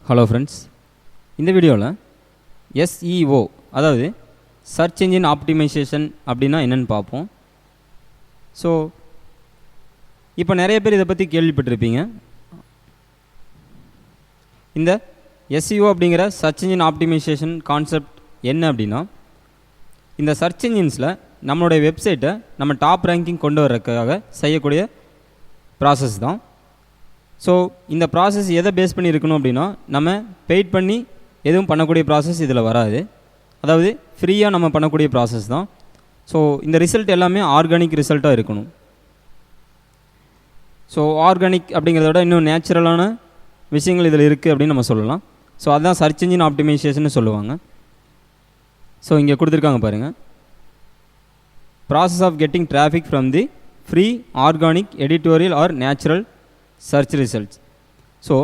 Hello friends, இந்த வீடியோவில் SEO அதாவது சர்ச் என்ஜின் ஆப்டிமைசேஷன் அப்படின்னா என்னென்னு பார்ப்போம். ஸோ இப்போ நிறைய பேர் இதை பற்றி கேள்விப்பட்டிருப்பீங்க. இந்த SEO அப்படிங்கிற சர்ச் என்ஜின் ஆப்டிமைசேஷன் கான்செப்ட் என்ன அப்படின்னா, இந்த சர்ச் என்ஜின்ஸில் நம்மளுடைய வெப்சைட்டை நம்ம டாப் ரேங்கிங் கொண்டு வர்றதுக்காக செய்யக்கூடிய ப்ராசஸ் தான். ஸோ இந்த ப்ராசஸ் எதை பேஸ் பண்ணி இருக்கணும் அப்படின்னா, நம்ம பெய்ட் பண்ணி எதுவும் பண்ணக்கூடிய ப்ராசஸ் இதில் வராது. அதாவது ஃப்ரீயாக நம்ம பண்ணக்கூடிய ப்ராசஸ் தான். ஸோ இந்த ரிசல்ட் எல்லாமே ஆர்கானிக் ரிசல்ட்டாக இருக்கணும். ஸோ ஆர்கானிக் அப்படிங்கிறத விட இன்னும் நேச்சுரலான விஷயங்கள் இதில் இருக்குது அப்படின்னு நம்ம சொல்லலாம். ஸோ அதுதான் சர்ச் என்ஜின் ஆப்டிமைசேஷன் சொல்லுவாங்க. ஸோ இங்கே கொடுத்துருக்காங்க பாருங்கள், process of getting traffic from the free organic editorial or natural search results. So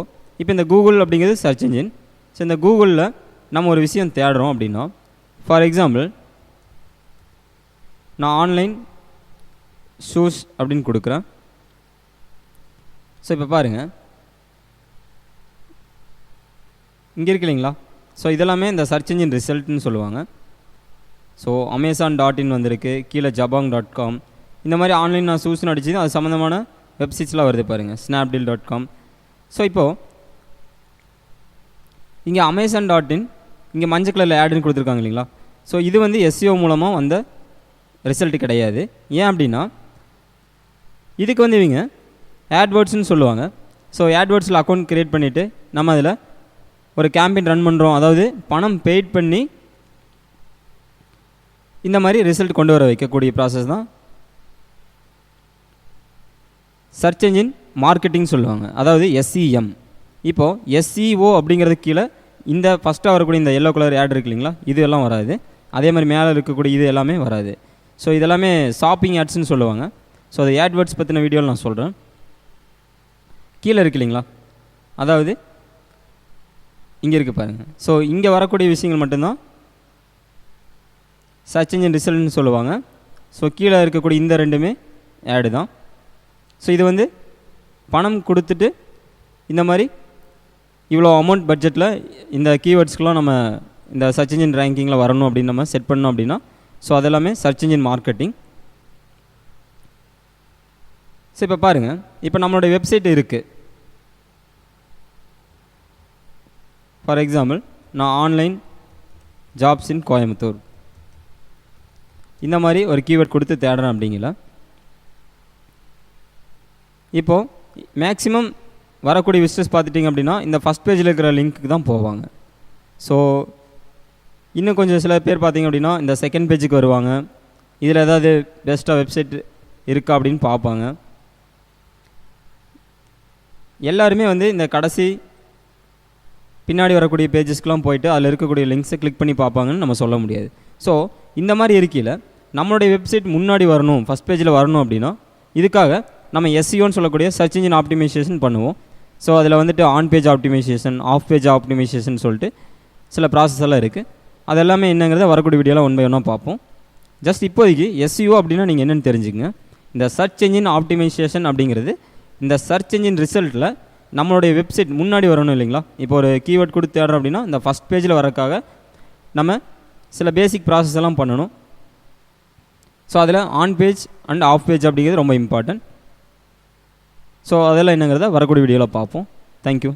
இப்போ இந்த கூகுள் அப்படிங்கிறது சர்ச் என்ஜின். ஸோ இந்த கூகுளில் நம்ம ஒரு விஷயம் தேடுறோம் அப்படின்னா, ஃபார் எக்ஸாம்பிள் நான் ஆன்லைன் ஷூஸ் அப்படின்னு கொடுக்குறேன். ஸோ இப்போ பாருங்கள், இங்கே இருக்கு இல்லைங்களா. ஸோ இதெல்லாமே இந்த சர்ச் என்ஜின் ரிசல்ட்னு சொல்லுவாங்க. ஸோ Amazon.in வந்திருக்கு, கீழே Jabong.com, இந்த மாதிரி ஆன்லைன் நான் ஷூஸ்னு அடிச்சு அது சம்மந்தமான வெப்சைட்ஸ்லாம் வருது பாருங்கள், Snapdeal.com. ஸோ இப்போது இங்கே Amazon.in இங்கே மஞ்சள் கலரில் ஆடுன்னு கொடுத்துருக்காங்க இல்லைங்களா. ஸோ இது வந்து SEO மூலமாக வந்த ரிசல்ட்டு கிடையாது. ஏன் அப்படின்னா, இதுக்கு வந்து இவங்க ஆட்வேர்ட்ஸ்னு சொல்லுவாங்க. ஸோ ஆட்வேர்ட்ஸில் அக்கௌண்ட் க்ரியேட் பண்ணிவிட்டு நம்ம அதில் ஒரு கேம்பெயின் ரன் பண்ணுறோம். அதாவது பணம் பெய்ட் பண்ணி இந்த மாதிரி ரிசல்ட் கொண்டு வர வைக்கக்கூடிய ப்ராசஸ் தான் சர்ச் என்ஜின் மார்க்கெட்டிங் சொல்லுவாங்க, அதாவது SEM. இப்போது SEO அப்படிங்கிறது கீழே இந்த ஃபஸ்ட்டாக வரக்கூடிய இந்த எல்லோ கலர் ஆட் இருக்கு இல்லைங்களா, இது எல்லாம் வராது. அதே மாதிரி மேலே இருக்கக்கூடிய இது எல்லாமே வராது. ஸோ இதெல்லாமே ஷாப்பிங் ஆட்ஸ்ன்னு சொல்லுவாங்க. ஸோ அது ஆட்வேர்ட்ஸ் பற்றின வீடியோவில் நான் சொல்கிறேன். கீழே இருக்கு இல்லைங்களா, அதாவது இங்கே இருக்குது பாருங்கள். ஸோ இங்கே வரக்கூடிய விஷயங்கள் மட்டும்தான் சர்ச் என்ஜின் ரிசல்ட்னு சொல்லுவாங்க. ஸோ கீழே இருக்கக்கூடிய இந்த ரெண்டுமே ஆடு தான். ஸோ இது வந்து பணம் கொடுத்துட்டு இந்த மாதிரி இவ்வளோ அமௌண்ட் பட்ஜெட்டில் இந்த கீவேர்ட்ஸ்க்கெலாம் நம்ம இந்த சர்ச் என்ஜின் ரேங்கிங்கில் வரணும் அப்படின்னு நம்ம செட் பண்ணோம் அப்படின்னா, ஸோ அதெல்லாமே சர்ச் என்ஜின் மார்க்கெட்டிங். ஸோ இப்போ பாருங்கள், இப்போ நம்மளுடைய வெப்சைட் இருக்குது. ஃபார் எக்ஸாம்பிள் நான் ஆன்லைன் ஜாப்ஸ் இன் கோயம்புத்தூர் இந்த மாதிரி ஒரு கீவேர்ட் கொடுத்து தேடுறேன் அப்படிங்கல. இப்போது மேக்ஸிமம் வரக்கூடிய விசிட்டர்ஸ் பார்த்துட்டிங்க அப்படின்னா இந்த ஃபஸ்ட் பேஜில் இருக்கிற லிங்க்கு தான் போவாங்க. ஸோ இன்னும் கொஞ்சம் சில பேர் பார்த்திங்க அப்படின்னா இந்த செகண்ட் பேஜுக்கு வருவாங்க. இதில் ஏதாவது பெஸ்ட்டாக வெப்சைட் இருக்கா அப்படின்னு பார்ப்பாங்க. எல்லாருமே வந்து இந்த கடைசி பின்னாடி வரக்கூடிய பேஜஸ்க்கெலாம் போயிட்டு அதில் இருக்கக்கூடிய லிங்க்ஸை கிளிக் பண்ணி பார்ப்பாங்கன்னு நம்ம சொல்ல முடியாது. ஸோ இந்த மாதிரி இருக்கையில் நம்மளுடைய வெப்சைட் முன்னாடி வரணும், ஃபஸ்ட் பேஜில் வரணும் அப்படின்னா இதுக்காக நம்ம SEOன்னு சொல்லக்கூடிய சர்ச் என்ஜின் ஆப்டிமைசேஷன் பண்ணுவோம். ஸோ அதில் வந்துட்டு on page optimisation, off page optimisation சொல்லிட்டு சில ப்ராசஸ் எல்லாம் இருக்குது. அது எல்லாமே என்னங்கிறத வரக்கூடிய வீடியோலாம் ஒன் பை ஒன்னாக பார்ப்போம். ஜஸ்ட் இப்போதைக்கு SEO அப்படின்னா நீங்கள் என்னென்னு தெரிஞ்சுக்கங்க. இந்த சர்ச் என்ஜின் ஆப்டிமைசேஷன் அப்படிங்கிறது இந்த சர்ச் என்ஜின் ரிசல்ட்டில் நம்மளுடைய வெப்சைட் முன்னாடி வரணும் இல்லைங்களா. இப்போ ஒரு கீவேர்ட் கொடுத்து தேடுறோம் அப்படின்னா இந்த ஃபஸ்ட் பேஜில் வரக்காக நம்ம சில பேசிக் ப்ராசஸ் எல்லாம் பண்ணணும். ஸோ அதில் on page and half page அப்படிங்கிறது ரொம்ப இம்பார்ட்டன்ட். ஸோ அதெல்லாம் என்னங்கிறத வரக்கூடிய வீடியோவில் பார்ப்போம். தேங்க்யூ.